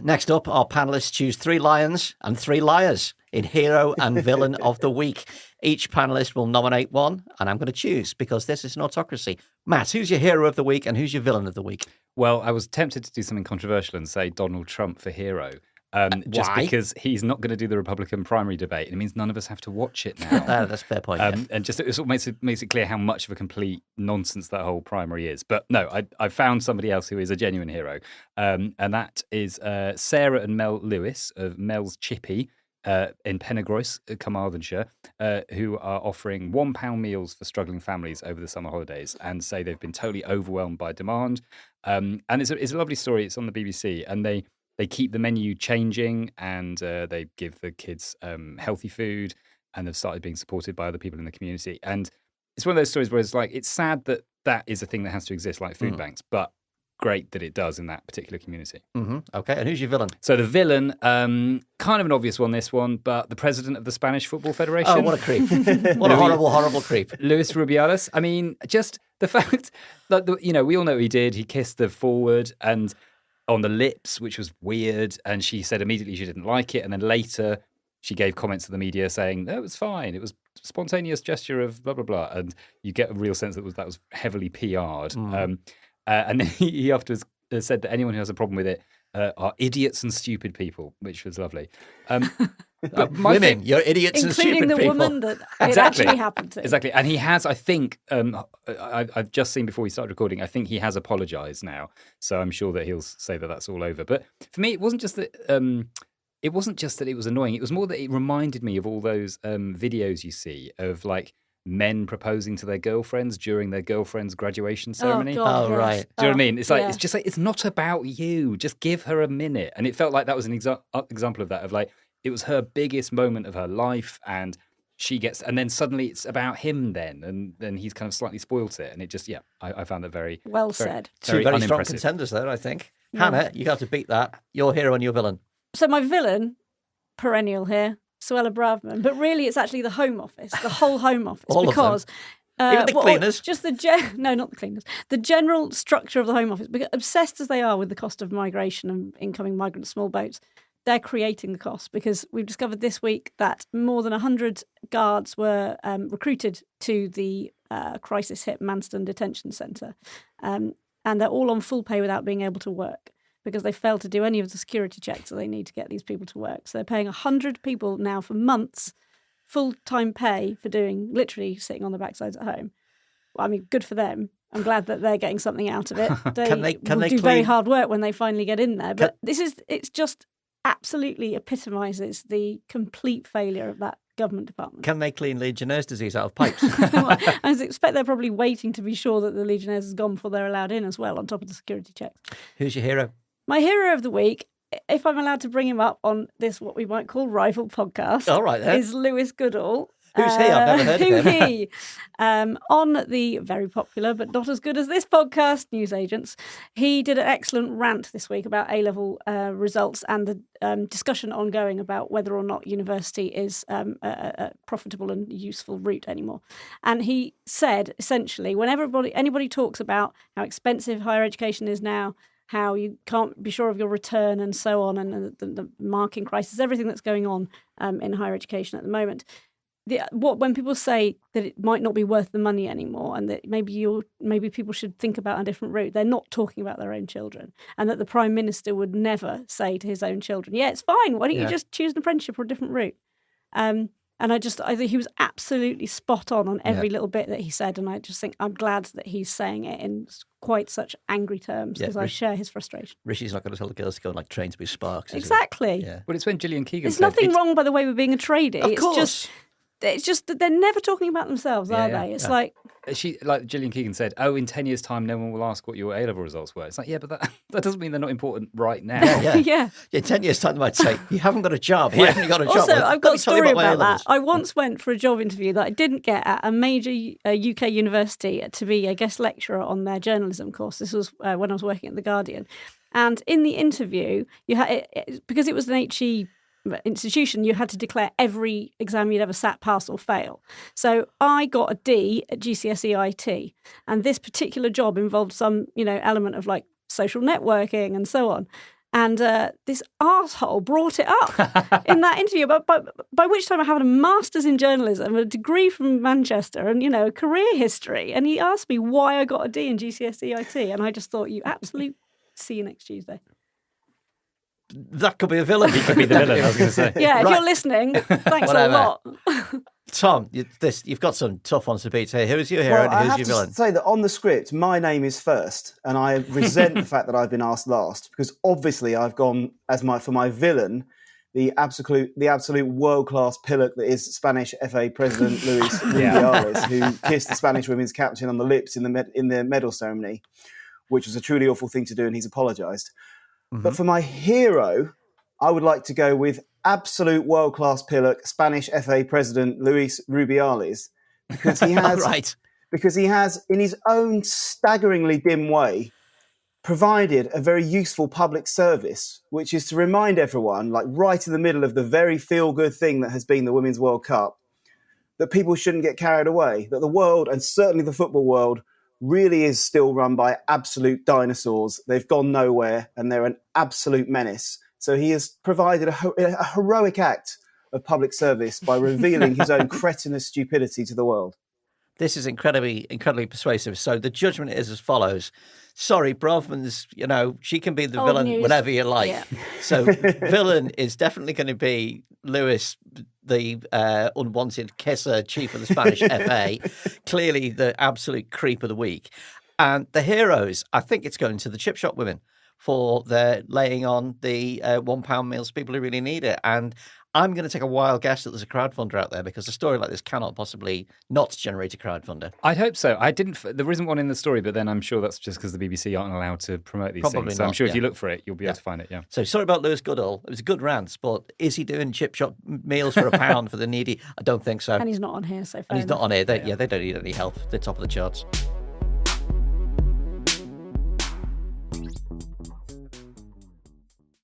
Next up, our panellists choose 3 lions and 3 liars in Hero and Villain of the Week. Each panellist will nominate one, and I'm going to choose because this is an autocracy. Matt, who's your Hero of the Week and who's your Villain of the Week? Well, I was tempted to do something controversial and say Donald Trump for hero. Just Why? because he's not going to do the Republican primary debate. It means none of us have to watch it now. That's a fair point. Yeah. And just it sort of makes it clear how much of a complete nonsense that whole primary is. But no, I found somebody else who is a genuine hero. And that is Sarah and Mel Lewis of Mel's Chippy in Penygroes, Carmarthenshire, who are offering £1 meals for struggling families over the summer holidays and say they've been totally overwhelmed by demand. And it's a lovely story. It's on the BBC, and they keep the menu changing, and they give the kids healthy food, and they've started being supported by other people in the community. And it's one of those stories where it's like, it's sad that is a thing that has to exist, like food banks, but great that it does in that particular community. Mm-hmm. Okay, and who's your villain? So the villain, kind of an obvious one, this one, but the president of the Spanish Football Federation. Oh, what a creep. What a horrible, horrible creep. Luis Rubiales. I mean, just the fact that, we all know what he did. He kissed the forward and on the lips, which was weird, and she said immediately she didn't like it, and then later she gave comments to the media saying, no, it was fine, it was a spontaneous gesture of blah, blah, blah, and you get a real sense that was heavily PR'd. And then he afterwards said that anyone who has a problem with it are idiots and stupid people, which was lovely. Women, you're idiots and stupid people. Including the woman that it actually happened to. Exactly. And he has, I think, I've just seen before we started recording, I think he has apologised now. So I'm sure that he'll say that that's all over. But for me, it wasn't just that it was annoying. It was more that it reminded me of all those videos you see of like men proposing to their girlfriends during their girlfriend's graduation ceremony. Oh, God, Oh, yes. right. Do you know what I mean? It's like, yeah. it's just like, it's not about you. Just give her a minute. And it felt like that was an example of that, of like, it was her biggest moment of her life, and she gets, and then suddenly it's about him then, and then he's kind of slightly spoilt it. And it just, I found that very Well said. Two very strong unimpressive. contenders there, I think. Yeah. Hannah, you got to beat that. Your hero and your villain. So my villain, perennial here, Suella Braverman, but really it's actually the Home Office, the whole Home Office, All of them? because Even the cleaners? just no, not the cleaners. The general structure of the Home Office, because obsessed as they are with the cost of migration and incoming migrant small boats, they're creating the cost, because we've discovered this week that more than 100 guards were recruited to the crisis-hit Manston Detention Centre, and they're all on full pay without being able to work, because they failed to do any of the security checks that they need to get these people to work. So they're paying 100 people now for months, full-time pay for doing, literally sitting on their backsides at home. Well, I mean, good for them. I'm glad that they're getting something out of it. They Can will they do very clean- hard work when they finally get in there. But it's just absolutely epitomises the complete failure of that government department. Can they clean Legionnaire's disease out of pipes? Well, I expect they're probably waiting to be sure that the Legionnaires has gone before they're allowed in as well, on top of the security checks. Who's your hero? My hero of the week, if I'm allowed to bring him up on this, what we might call rival podcast, All right, then. is Lewis Goodall. Who's he? I've never heard of him. Who he? On the very popular, but not as good as this podcast, Newsagents, he did an excellent rant this week about A-level results and the discussion ongoing about whether or not university is a profitable and useful route anymore. And he said, essentially, whenever anybody talks about how expensive higher education is now, how you can't be sure of your return and so on, and the marking crisis, everything that's going on in higher education at the moment, when people say that it might not be worth the money anymore, and that maybe people should think about a different route, they're not talking about their own children, and that the Prime Minister would never say to his own children, "Yeah, it's fine. Why don't you just choose an apprenticeship or a different route?" And I think he was absolutely spot on every little bit that he said, and I just think I'm glad that he's saying it in quite such angry terms, because I share his frustration. Rishi's not going to tell the girls to go and like train to be sparks. Is Exactly. He? Yeah. Well, it's when Gillian Keegan There's said, nothing wrong, by the way, with being a tradie. Of course. It's just that they're never talking about themselves, are they? It's like... Like Gillian Keegan said, oh, in 10 years' time, no one will ask what your A-level results were. It's like, yeah, but that doesn't mean they're not important right now. Yeah. In 10 years' time, they might say, you haven't got a job. Why haven't you got a job? Also, Well, I've let got me a tell you story my about that. A-levels. I once went for a job interview that I didn't get at a major UK university to be a guest lecturer on their journalism course. This was when I was working at The Guardian. And in the interview, you had because it was an HE institution, you had to declare every exam you'd ever sat, pass or fail. So I got a D at GCSE IT, and this particular job involved some, element of like social networking and so on. And this arsehole brought it up in that interview, by which time I have a master's in journalism, a degree from Manchester, and, a career history. And he asked me why I got a D in GCSE IT. And I just thought, you absolute... See you next Tuesday. That could be a villain. He could be the villain, I was going to say. Yeah, if you're listening, thanks a lot. Tom, you've got some tough ones to beat here. Who's your hero and who's your villain? I have to say that on the script, my name is first, and I resent the fact that I've been asked last, because obviously I've gone for my villain, the absolute world-class pillock that is Spanish FA President Luis Rubiales, who kissed the Spanish women's captain on the lips in the medal ceremony, which was a truly awful thing to do, and he's apologised. Mm-hmm. But for my hero, I would like to go with absolute world-class pillock, Spanish FA President Luis Rubiales, because he has, because he has, in his own staggeringly dim way, provided a very useful public service, which is to remind everyone, like right in the middle of the very feel-good thing that has been the Women's World Cup, that people shouldn't get carried away, that the world, and certainly the football world, really is still run by absolute dinosaurs. They've gone nowhere, and they're an absolute menace. So he has provided a heroic act of public service by revealing his own cretinous stupidity to the world. This is incredibly persuasive. So the judgment is as follows. Sorry, Braverman's, she can be the Old villain news. whenever you like. Yeah. So villain is definitely going to be Lewis, the unwanted kisser, chief of the Spanish FA. Clearly the absolute creep of the week. And the heroes, I think it's going to the chip shop women for their laying on the £1 meals to people who really need it. And I'm going to take a wild guess that there's a crowdfunder out there, because a story like this cannot possibly not generate a crowdfunder. I'd hope so. There isn't one in the story, but then I'm sure that's just because the BBC aren't allowed to promote these Probably things. So not, I'm sure if you look for it, you'll be able to find it, yeah. So sorry about Lewis Goodall. It was a good rant, but is he doing chip shop meals for £1 for the needy? I don't think so. And he's not on here, so fair And he's not enough. on here. They don't need any help. They're top of the charts.